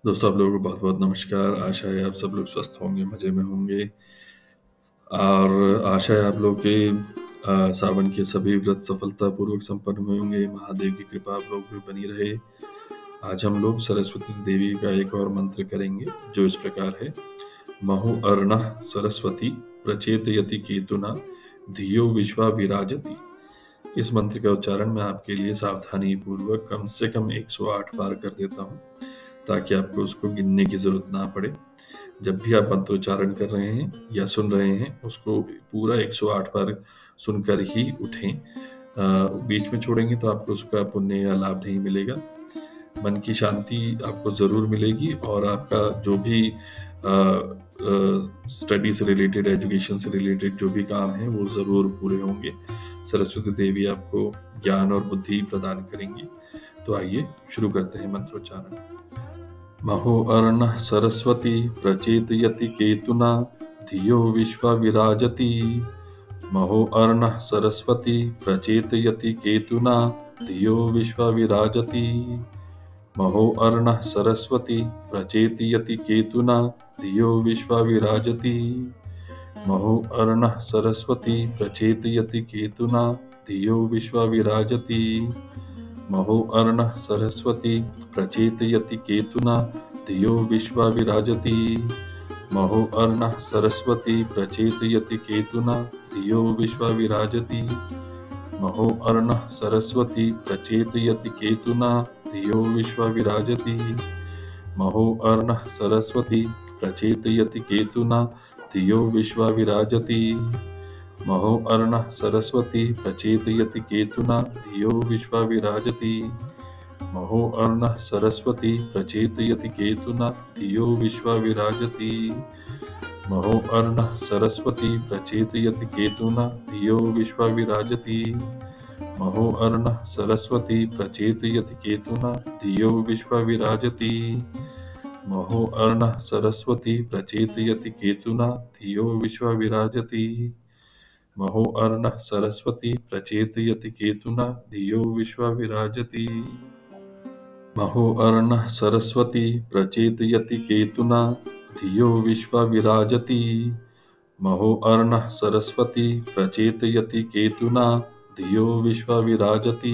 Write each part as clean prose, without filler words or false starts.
दोस्तों, आप लोगों को बहुत-बहुत नमस्कार। आशा है आप सब लोग स्वस्थ होंगे, मज़े में होंगे और आशा है आप लोग के सावन के सभी व्रत सफलतापूर्वक संपन्न हुए होंगे। महादेव की कृपा आप लोग पे बनी रहे। आज हम लोग सरस्वती देवी का एक और मंत्र करेंगे, जो इस प्रकार है। महु अर्णः सरस्वती प्रचेतयति केतुना धियो विश्वा विराजति। इस मंत्र का उच्चारण मैं आपके लिए सावधानी पूर्वक कम से कम 108 बार कर देता हूँ, ताकि आपको उसको गिनने की जरूरत ना पड़े। जब भी आप मंत्रोच्चारण कर रहे हैं या सुन रहे हैं, उसको पूरा 108 बार सुनकर ही उठें। बीच में छोड़ेंगे तो आपको उसका पुण्य या लाभ नहीं मिलेगा। मन की शांति आपको ज़रूर मिलेगी और आपका जो भी स्टडी से रिलेटेड, एजुकेशन से रिलेटेड जो भी काम है वो ज़रूर पूरे होंगे। सरस्वती देवी आपको ज्ञान और बुद्धि प्रदान करेंगी। तो आइए शुरू करते हैं मंत्रोच्चारण। महो अर्णः सरस्वती प्रचेतयति केतुना धियो विश्वा विराजति। महो अर्णः सरस्वती प्रचेतयति केतुना धियो विश्वा विराजति। महो अर्णः सरस्वती प्रचेतयति केतुना धियो विश्वा विराजति। महो अर्णः सरस्वती प्रचेतयति केतुना धियो विश्वा विराजति। महो अर्णः सरस्वती प्रचेतयति केतुना धियो विश्वा विराजति। महो अर्णः सरस्वती प्रचेतयति केतुना धियो विश्वा विराजति। महो अर्णः सरस्वती प्रचेतयति केतुना धियो विश्वा विराजति। महो अर्णः सरस्वती प्रचेतयति केतुना धियो विश्वा विराजति। महो अर्णः सरस्वती प्रचेतयति केतुना धियो विश्वा विराजति। महो अर्णः सरस्वती प्रचेतयति केतुना धियो विश्वा विराजति। महो अर्णः सरस्वती प्रचेतयति केतुना धियो विश्वा विराजति। महो अर्णः सरस्वती प्रचेतयति केतुना धियो विश्वा विराजति। महो अर्णः सरस्वती प्रचेतयति केतुना धियो विश्वा विराजति। महो अर्णः सरस्वती प्रचेतयति केतुना धियो विश्वा विराजति। महो अर्णः सरस्वती प्रचेतयति केतुना धियो विश्वा विराजति। महो अर्णः सरस्वती प्रचेतयति केतुना धियो विश्वा विराजति।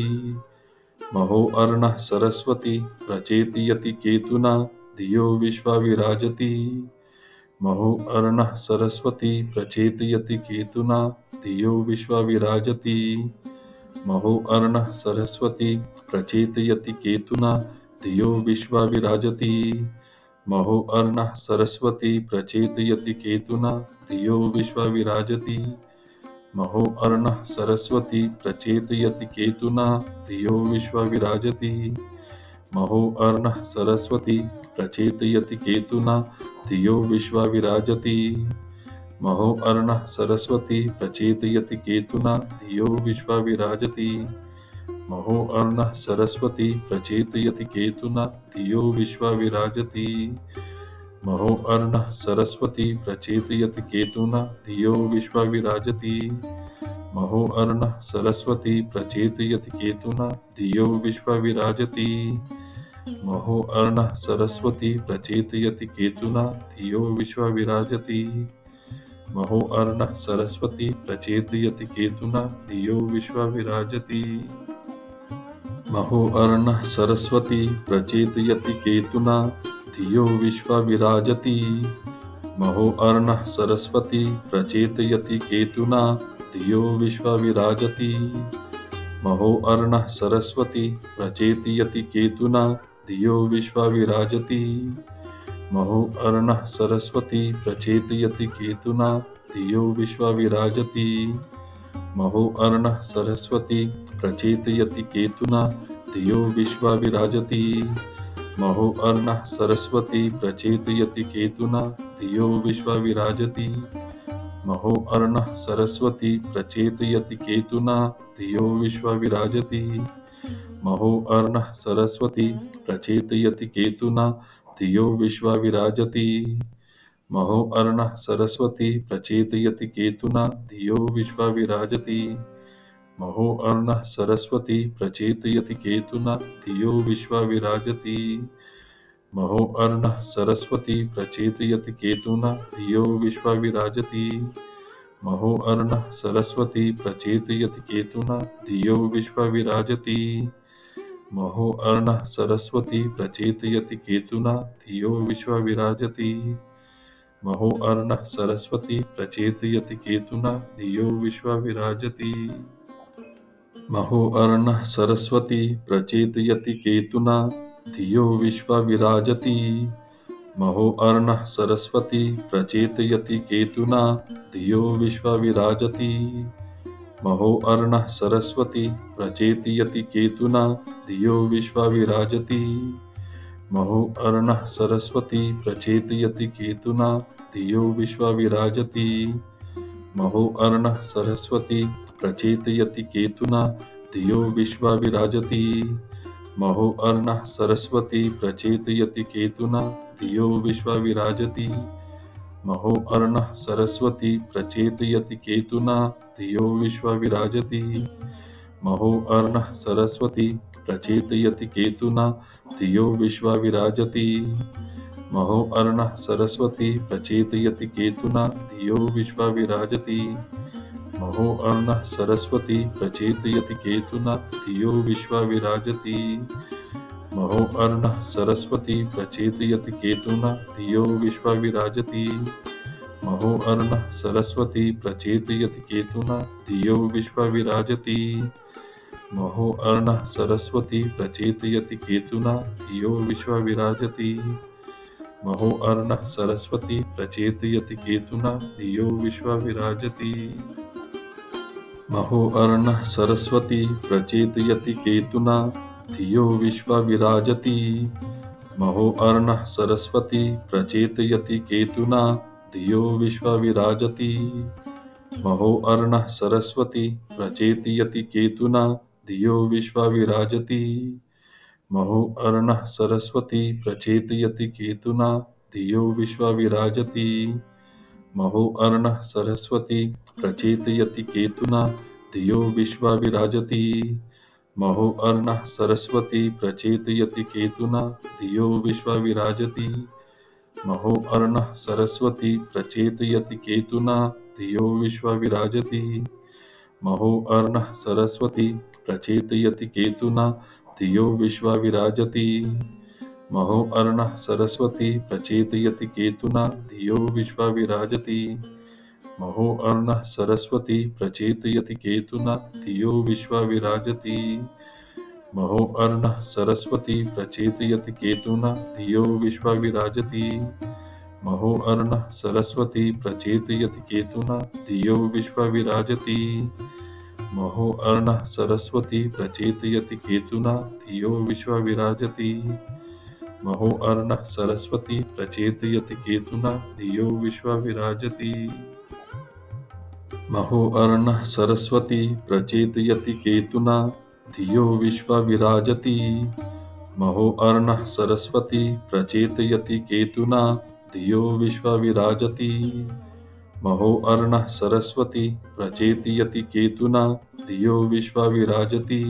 महो अर्णः सरस्वती प्रचेतयति केतुना धियो विश्वा विराजति। महो अर्णः सरस्वती प्रचेतयति केतुना धियो विश्वा विराजति। महो अर्णः सरस्वती प्रचेतयति केतुना धियो विश्वा विराजति। महो अर्णः सरस्वती प्रचेतयति केतुना धियो विश्वा विराजति। महो अर्णः सरस्वती प्रचेतयति केतुना धियो विश्वा विराजति। महो अर्णः सरस्वती प्रचेतयति केतुना धियो विश्वा विराजति। महो अर्णः सरस्वती प्रचेतयति केतुना धियो विश्वा विराजति। महो अर्णः सरस्वती प्रचेतयति केतुना धियो विश्वा विराजति। महो अर्णः सरस्वती प्रचेतयति केतुना धियो विश्वा विराजति। महो अर्णः सरस्वती प्रचेतयति केतुना धियो विश्वा विराजति। महो अर्णः सरस्वती प्रचेतयति केतुना धियो विश्वा विराजति। महो अर्णः सरस्वती प्रचेतयति केतुना धियो विश्वा विराजति। महो अर्णः सरस्वती प्रचेतयति केतुना धियो विश्वा विराजति। महो अर्णः सरस्वती प्रचेतयति केतुना धियो विश्वा विराजति। महो अर्णः सरस्वती प्रचेतयति केतुना धियो विश्वा विराजति। महो अर्णः सरस्वती प्रचेतयति केतुना धियो विश्वा विराजति। महो अर्णः सरस्वती प्रचेतयति केतुना धियो विश्वा विराजति। महो अर्णः सरस्वती प्रचेतयति केतुना धियो विश्वा विराजति। महो अर्णः सरस्वती प्रचेतयति केतुना धियो विश्वा विराजति। महो अर्णः सरस्वती प्रचेतयति केतुना धियो विश्वा विराजति। महो अर्णः सरस्वती प्रचेतयति केतुना धियो विश्वा विराजति। महो अर्णः सरस्वती प्रचेतयति केतुना धियो विश्वा विराजति। महो अर्णः सरस्वती प्रचेतयति केतुना धियो विश्वा विराजति। महो अर्णः सरस्वती प्रचेतयति केतुना धियो विश्वा विराजति। महो अर्णः सरस्वती प्रचेतयति केतुना धियो विश्वा विराजति। महो अर्णः सरस्वती प्रचेतयति केतुना धियो विश्वा विराजति। महो अर्णः सरस्वती प्रचेतयति केतुना धियो विश्वा विराजति। महो अर्णः सरस्वती प्रचेतयति केतुना धियो विश्वा विराजति। महो अर्णः सरस्वती प्रचेतयति केतुना धियो विश्वा विराजति। महो अर्णः सरस्वती प्रचेतयति केतुना धियो विश्वा विराजति। महो अर्णः सरस्वती प्रचेतयति केतुना धियो विश्वा विराजति। महो अर्णः सरस्वती प्रचेतयति केतुना धियो विश्वा विराजति। महो अर्णः सरस्वती प्रचेतयति केतुना धियो विश्वा विराजति। महो अर्णः सरस्वती प्रचेतयति केतुना धियो विश्वा विराजति। महो अर्णः सरस्वती प्रचेतयति केतुना धियो विश्वा विराजति। महो अर्णः सरस्वती प्रचेतयति केतुना धियो विश्वा विराजति। महो अर्णः सरस्वती प्रचेतयति केतुना धियो विश्वा विराजति। महो अर्णः सरस्वती प्रचेतयति केतुना धियो विश्वा विराजति। महो अर्णः सरस्वती प्रचेतयति केतुना धियो विश्वा विराजति। महो अर्णः सरस्वती प्रचेतयति केतुना धियो विश्वा विराजति। महो अर्णः सरस्वती प्रचेतयति केतुना धियो विश्वा विराजति। महो अर्णः सरस्वती प्रचेतयति केतुना धियो विश्वा विराजति। महो अर्णः सरस्वती प्रचेतयति केतुना धियो विश्वा विराजति। महो अर्णः सरस्वती प्रचेतयति केतुना धियो विश्वा विराजति। महो अर्णः सरस्वती प्रचेतयति केतुना धियो विश्वा विराजति। महो अर्णः सरस्वती प्रचेतयति केतुना धियो विश्वा विराजति। महो अर्णः सरस्वती प्रचेतयति केतुना धियो विश्वा विराजति। महो अर्णः सरस्वती प्रचेतयति केतुना धियो विश्वा विराजति। महो अर्णः सरस्वती प्रचेतयति केतुना धियो विश्वा विराजति। महो अर्णः सरस्वती प्रचेतयति केतुना धियो विश्वा विराजति। महो अर्णः सरस्वती प्रचेतयति केतुना धियो विश्वा विराजति। महो अर्णः सरस्वती प्रचेतयति केतुना धियो विश्वा विराजति। महो अर्णः सरस्वती प्रचेतयति केतुना धियो विश्वा विराजति। महो अर्णः सरस्वती प्रचेतयति केतुना धियो विश्वा विराजति। महो अर्णः सरस्वती प्रचेतयति केतुना धियो विश्वा विराजति। महो अर्णः सरस्वती प्रचेतयति केतुना धियो विश्वा विराजति। महो अर्णः सरस्वती प्रचेतयति केतुना धियो विश्वा विराजति।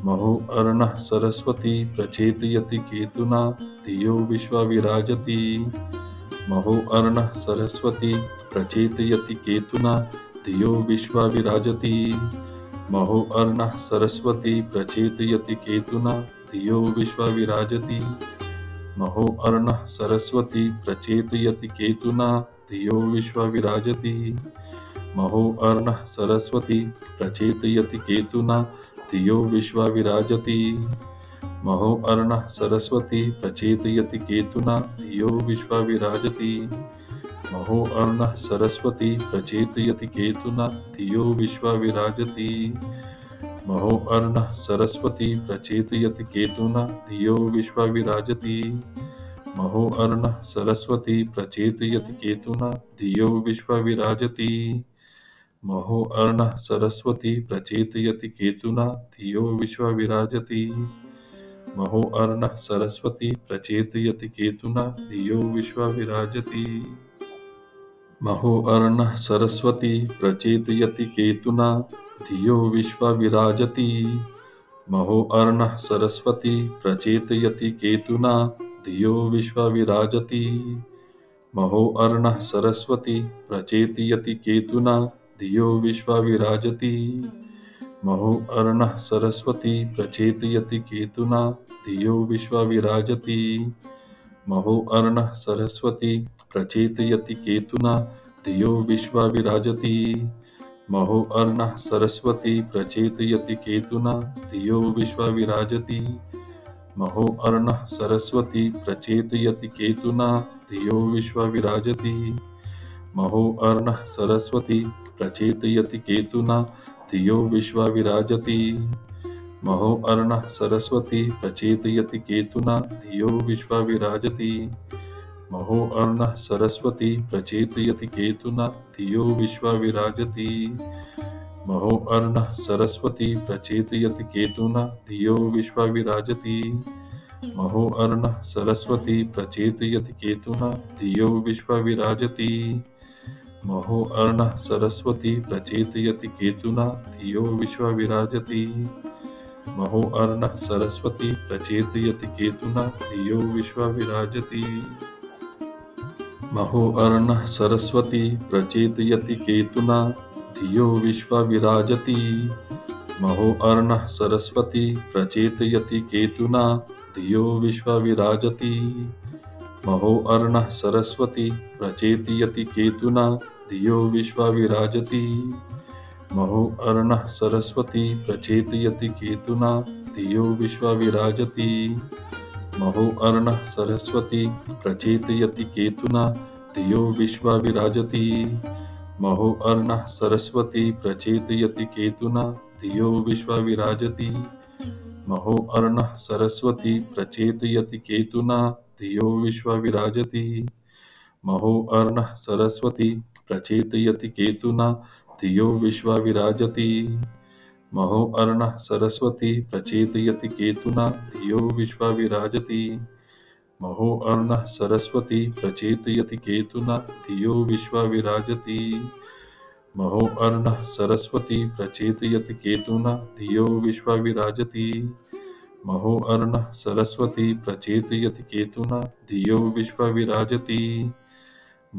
महो अर्णः सरस्वती प्रचेतयति केतुना धियो विश्वा विराजति। महो अर्णः सरस्वती प्रचेतयति केतुना धियो विश्वा विराजति। महो अर्णः सरस्वती प्रचेतयति केतुना धियो विश्वा विराजति। महो अर्णः सरस्वती प्रचेतयति केतुना धियो विश्वा विराजति। महो अर्णः सरस्वती प्रचेतयति केतुना धियो विश्वा विराजति। महो अर्णः सरस्वती प्रचेतयति केतुना धियो विश्वा विराजति। महो अर्णः सरस्वती प्रचेतयति केतुना धियो विश्वा विराजति। महो अर्णः सरस्वती प्रचेतयति केतुना धियो विश्वा विराजति। महो अर्णः सरस्वती प्रचेतयति केतुना धियो विश्वा विराजति। महो अर्णः सरस्वती प्रचेतयति केतुना धियो विश्वा विराजति। महो अर्णः सरस्वती प्रचेतयति केतुना धियो विश्वा विराजति। महो अर्णः सरस्वती प्रचेतयति केतुना धियो विश्वा विराजति। महो अर्णः सरस्वती प्रचेतयति केतुना धियो विश्वा विराजति। महो अर्णः सरस्वती प्रचेति यति केतुना धियो विश्वा विराजति। महो अर्णः सरस्वती प्रचेति यति केतुना धियो विश्वा विराजति। महो अर्णः सरस्वती प्रचेति यति केतुना धियो विश्वा विराजति। महो अर्णः सरस्वती प्रचेति यति केतुना धियो विश्वा विराजति। महो अर्णः सरस्वती प्रचेति यति केतुना धियो विश्वा विराजति। महो अर्णः सरस्वती प्रचेति यति केतुना धियो विश्वा विराजति। महो अर्णः सरस्वती प्रचेति यति केतुना धियो विश्वा विराजति। महो अर्णः सरस्वती प्रचेति यति केतुना धियो विश्वा विराजति। महो अर्णः सरस्वती प्रचेति यति केतुना धियो विश्वा विराजति। महो अर्णः सरस्वती प्रचेति यति केतुना धियो विश्वा विराजति। महो अर्णः सरस्वती प्रचेति यति केतुना धियो विश्वा विराजति। महो अर्णः सरस्वती प्रचेति यति केतुना धियो विश्वा विराजति। महो अर्णः सरस्वती प्रचेति यति केतुना धियो विश्वा विराजति। महो अर्णः सरस्वती प्रचेति यति केतुना धियो विश्वा विराजति। महो अर्णः सरस्वती प्रचेति यति केतुना धियो विश्वा विराजति। महो अर्णः सरस्वती प्रचेति यति केतुना धियो विश्वा विराजति। महो अर्णः सरस्वती प्रचेति यति केतुना धियो विश्वा विराजति। महो अर्णः सरस्वती प्रचेति यति केतुना धियो विश्वा विराजति। महो अर्णः सरस्वती प्रचेति यति केतुना धियो विश्वा विराजति। महो अर्णः सरस्वती प्रचेति यति केतुना धियो विश्वा विराजति। महो अर्णः सरस्वती प्रचेति यति केतुना धियो विश्वा विराजति। महो अर्णः सरस्वती प्रचेति यति केतुना धियो विश्वा विराजति। महो अर्णः सरस्वती प्रचेति यति केतुना धियो विश्वा विराजति। महो अर्णः सरस्वती प्रचेति यति केतुना धियो विश्वा विराजति। महो अर्णः सरस्वती प्रचेति यति केतुना धियो विश्वा विराजति।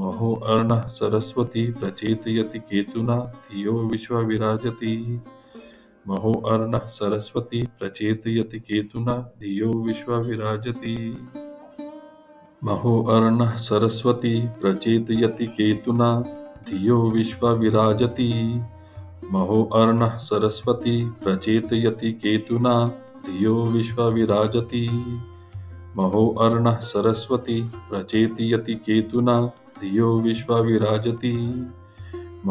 महो अर्णः सरस्वती प्रचेति यति केतुना धियो विश्वा विराजति। महो अर्णः सरस्वती प्रचेति यति केतुना धियो विश्वा विराजति। महो अर्णः सरस्वती प्रचेति यति केतुना धियो विश्वा विराजति। महो अर्णः सरस्वती प्रचेति यति केतुना धियो विश्वा विराजति।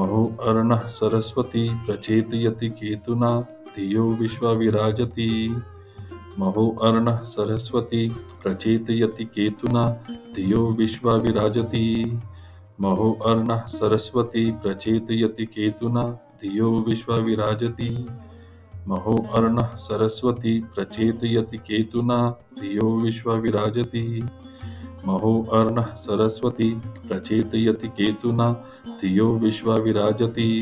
महो अर्णः सरस्वती प्रचेति यति केतुना धियो विश्वा विराजति। महो अर्णः सरस्वती प्रचेति यति केतुना धियो विश्वा विराजति। महो अर्णः सरस्वती प्रचेति यति केतुना धियो विश्वा विराजति। महो अर्णः सरस्वती प्रचेति यति केतुना धियो विश्वा विराजति। महो अर्णः सरस्वती प्रचेति यति केतुना धियो विश्वा विराजति।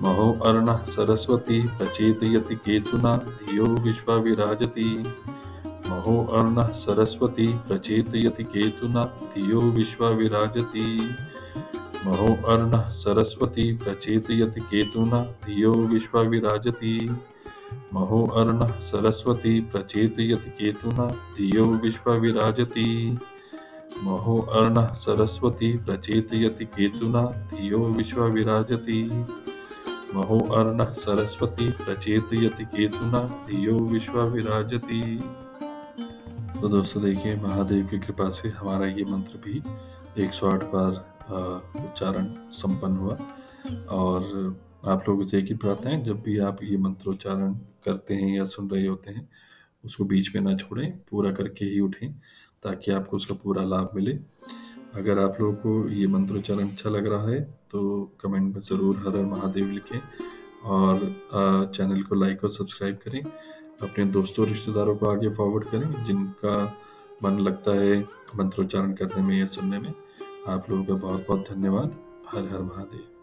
महो अर्णः सरस्वती प्रचेति यति केतुना धियो विश्वा विराजति। महो अर्णः सरस्वती प्रचेति यति केतुना धियो विश्वा विराजति। महो अर्णः सरस्वती प्रचेति यति केतुना धियो विश्वा विराजति। महो अर्णः सरस्वती प्रचेति यति केतुना धियो विश्वा विराजति। महो अर्णः सरस्वती प्रचेति यति केतुना धियो विश्वा विराजति। महो अर्णः सरस्वती प्रचेति यति केतुना धियो विश्वा विराजति। तो दोस्तों देखिए, महादेव की कृपा से हमारा ये मंत्र भी 108 बार उच्चारण संपन्न हुआ। और आप लोगों से एक ही प्रार्थना है, जब भी आप ये मंत्रोच्चारण करते हैं या सुन रहे होते हैं, उसको बीच में ना छोड़ें, पूरा करके ही उठें, ताकि आपको उसका पूरा लाभ मिले। अगर आप लोगों को ये मंत्रोच्चारण अच्छा लग रहा है तो कमेंट में ज़रूर हर हर महादेव लिखें और चैनल को लाइक और सब्सक्राइब करें। अपने दोस्तों रिश्तेदारों को आगे फॉरवर्ड करें जिनका मन लगता है मंत्रोच्चारण करने में या सुनने में। आप लोगों का बहुत बहुत धन्यवाद। हर हर महादेव।